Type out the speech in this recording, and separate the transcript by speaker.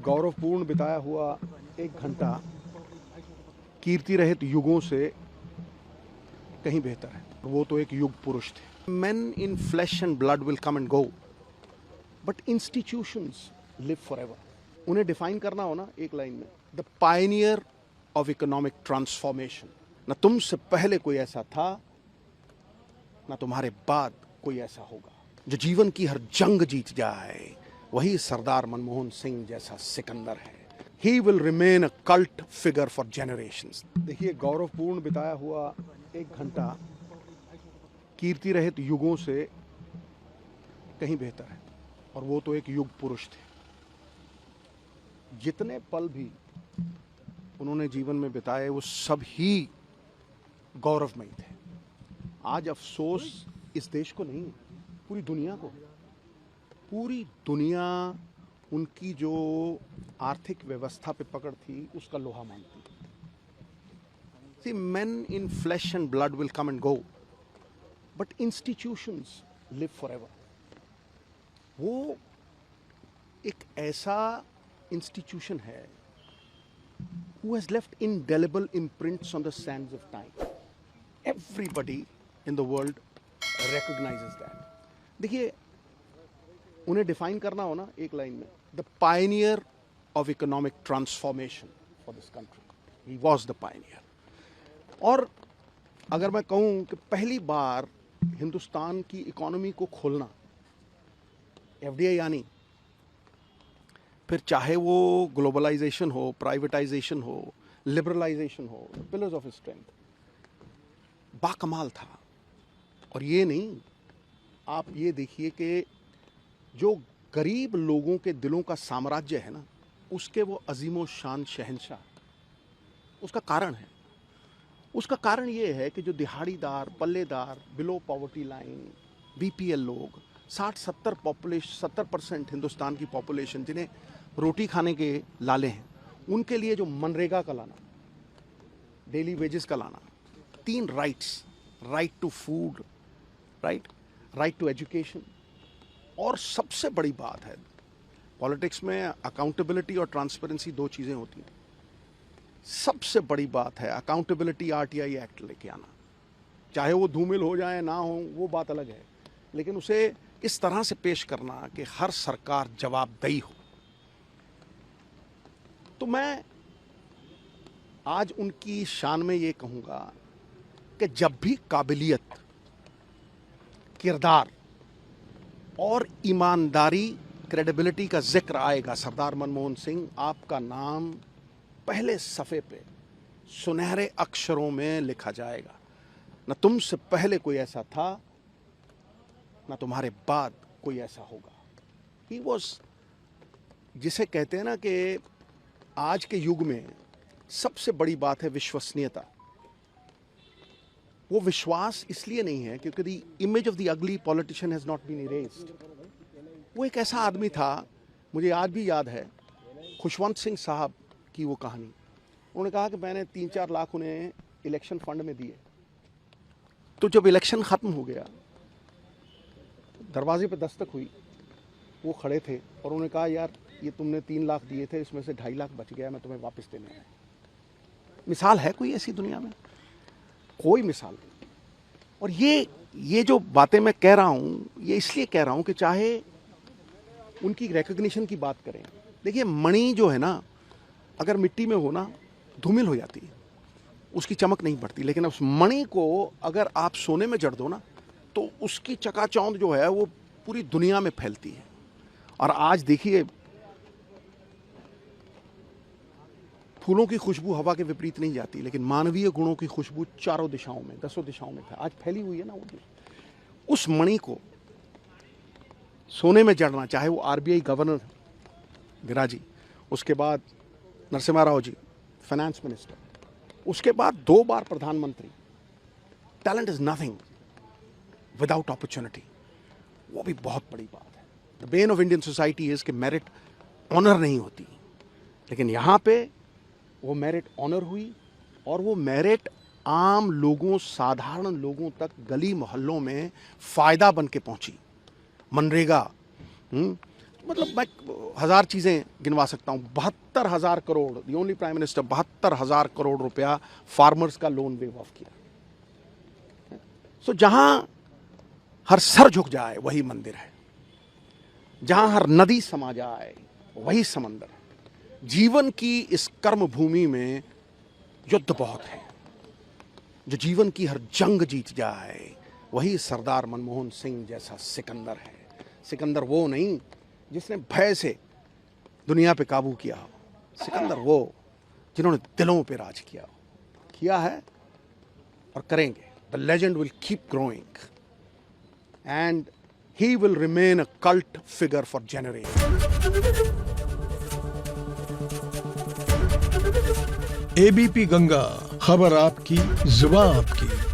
Speaker 1: गौरवपूर्ण बिताया हुआ एक घंटा कीर्ति रहित युगों से कहीं बेहतर है। वो तो एक युग पुरुष थे। Men in flesh and blood will come and go, but institutions live forever. उन्हें डिफाइन करना हो ना एक लाइन में, the Pioneer of economic transformation. न तुमसे पहले कोई ऐसा था, न तुम्हारे बाद कोई ऐसा होगा। जो जीवन की हर जंग जीत जाए, वही सरदार मनमोहन सिंह जैसा सिकंदर है। He will remain a cult figure for generations. देखिए, गौरवपूर्ण बिताया हुआ एक घंटा कीर्ति रहित युगों से कहीं बेहतर है, और वो तो एक युग पुरुष थे। जितने पल भी उन्होंने जीवन में बिताए, वो सब ही गौरवमयी थे। आज अफसोस इस देश को नहीं, पूरी दुनिया को। पूरी दुनिया उनकी जो आर्थिक व्यवस्था पे पकड़ थी, उसका लोहा मानती। See, men in flesh and blood will come and go, but institutions live forever. वो एक ऐसा इंस्टीट्यूशन है who has left indelible imprints on the sands of time. Everybody in the world recognizes that. देखिए, उन्हें define करना हो ना एक लाइन में, the Pioneer of economic transformation for this country. He was the Pioneer. और अगर मैं कहूँ कि पहली बार हिंदुस्तान की इकोनॉमी को खोलना, एफडीआई यानी, फिर चाहे वो ग्लोबलाइजेशन हो, प्राइवेटाइजेशन हो, लिबरलाइजेशन हो, पिलर्स ऑफ स्ट्रेंथ, बाकमाल था। और ये नहीं, आप ये देखिए कि जो गरीब लोगों के दिलों का साम्राज्य है ना, उसके वो अजीमो शान शहंशाह, उसका कारण है। उसका कारण ये है कि जो दिहाड़ीदार, पल्लेदार, बिलो पॉवर्टी लाइन, बीपीएल लोग, 60-70% हिंदुस्तान की पॉपुलेशन जिन्हें रोटी खाने के लाले हैं, उनके लिए जो मनरेगा का लाना, डेली वेजेस का लाना, 3 rights, right to food, right to education, और सबसे बड़ी बात है, पॉलिटिक्स में अकाउंटेबिलिटी और ट्रांसपेरेंसी 2 चीज़ें होती हैं। सबसे बड़ी बात है अकाउंटेबिलिटी, आरटीआई एक्ट लेके आना। चाहे वो धूमिल हो जाए ना हो, वो बात अलग है, लेकिन उसे इस तरह से पेश करना कि हर सरकार जवाबदेही हो। तो मैं आज उनकी शान में ये कहूँगा कि जब भी काबिलियत, किरदार और ईमानदारी, क्रेडिबिलिटी का जिक्र आएगा, सरदार मनमोहन सिंह, आपका नाम पहले सफ़े पे सुनहरे अक्षरों में लिखा जाएगा। न तुमसे पहले कोई ऐसा था, न तुम्हारे बाद कोई ऐसा होगा। ही वॉज, जिसे कहते हैं ना कि आज के युग में सबसे बड़ी बात है विश्वसनीयता। वो विश्वास इसलिए नहीं है क्योंकि the image of the ugly politician has not been erased. वो एक ऐसा आदमी था, मुझे आज भी याद है खुशवंत सिंह साहब की वो कहानी। उन्होंने कहा कि मैंने 3-4 लाख उन्हें इलेक्शन फंड में दिए। तो जब इलेक्शन ख़त्म हो गया, दरवाजे पे दस्तक हुई, वो खड़े थे और उन्होंने कहा, यार ये तुमने 3 लाख दिए थे, इसमें से 2.5 लाख बच गया, मैं तुम्हें वापस देने आया। मिसाल है कोई ऐसी दुनिया में? कोई मिसाल नहीं। और ये जो बातें मैं कह रहा हूँ, ये इसलिए कह रहा हूँ कि चाहे उनकी रिकग्निशन की बात करें, देखिए मणि जो है ना, अगर मिट्टी में हो ना, धूमिल हो जाती है, उसकी चमक नहीं बढ़ती। लेकिन उस मणि को अगर आप सोने में जड़ दो ना, तो उसकी चकाचौंध जो है वो पूरी दुनिया में फैलती है। और आज देखिए, फूलों की खुशबू हवा के विपरीत नहीं जाती, लेकिन मानवीय गुणों की खुशबू चारों दिशाओं में, 10 दिशाओं में आज फैली हुई है ना। उस मणि को सोने में जड़ना, चाहे वो आरबीआई गवर्नर गिराजी, उसके बाद नरसिम्हा राव जी फाइनेंस मिनिस्टर, उसके बाद 2 बार प्रधानमंत्री। Talent is nothing without opportunity, वो भी बहुत बड़ी बात है। The Ben of Indian society is कि मेरिट ऑनर नहीं होती, लेकिन यहाँ पे वो मेरिट ऑनर हुई, और वो मेरिट आम लोगों, साधारण लोगों तक गली मोहल्लों में फ़ायदा बन के पहुँची। मनरेगा, मतलब मैं 1000 चीज़ें गिनवा सकता हूँ। 72,000 crore, the only prime minister, 72,000 crore रुपया फार्मर्स का लोन वेव ऑफ किया। सो जहां हर सर झुक जाए वही मंदिर है, जहां हर नदी समा जाए वही समंदर है। जीवन की इस कर्म भूमि में युद्ध बहुत है। जो जीवन की हर जंग जीत जाए वही सरदार मनमोहन सिंह जैसा सिकंदर है। सिकंदर वो नहीं जिसने भय से दुनिया पे काबू किया हो, सिकंदर वो जिन्होंने दिलों पे राज किया है और करेंगे। The legend will keep growing and he will remain a cult figure for generation.
Speaker 2: ABP Ganga, खबर आपकी, जुबान आपकी।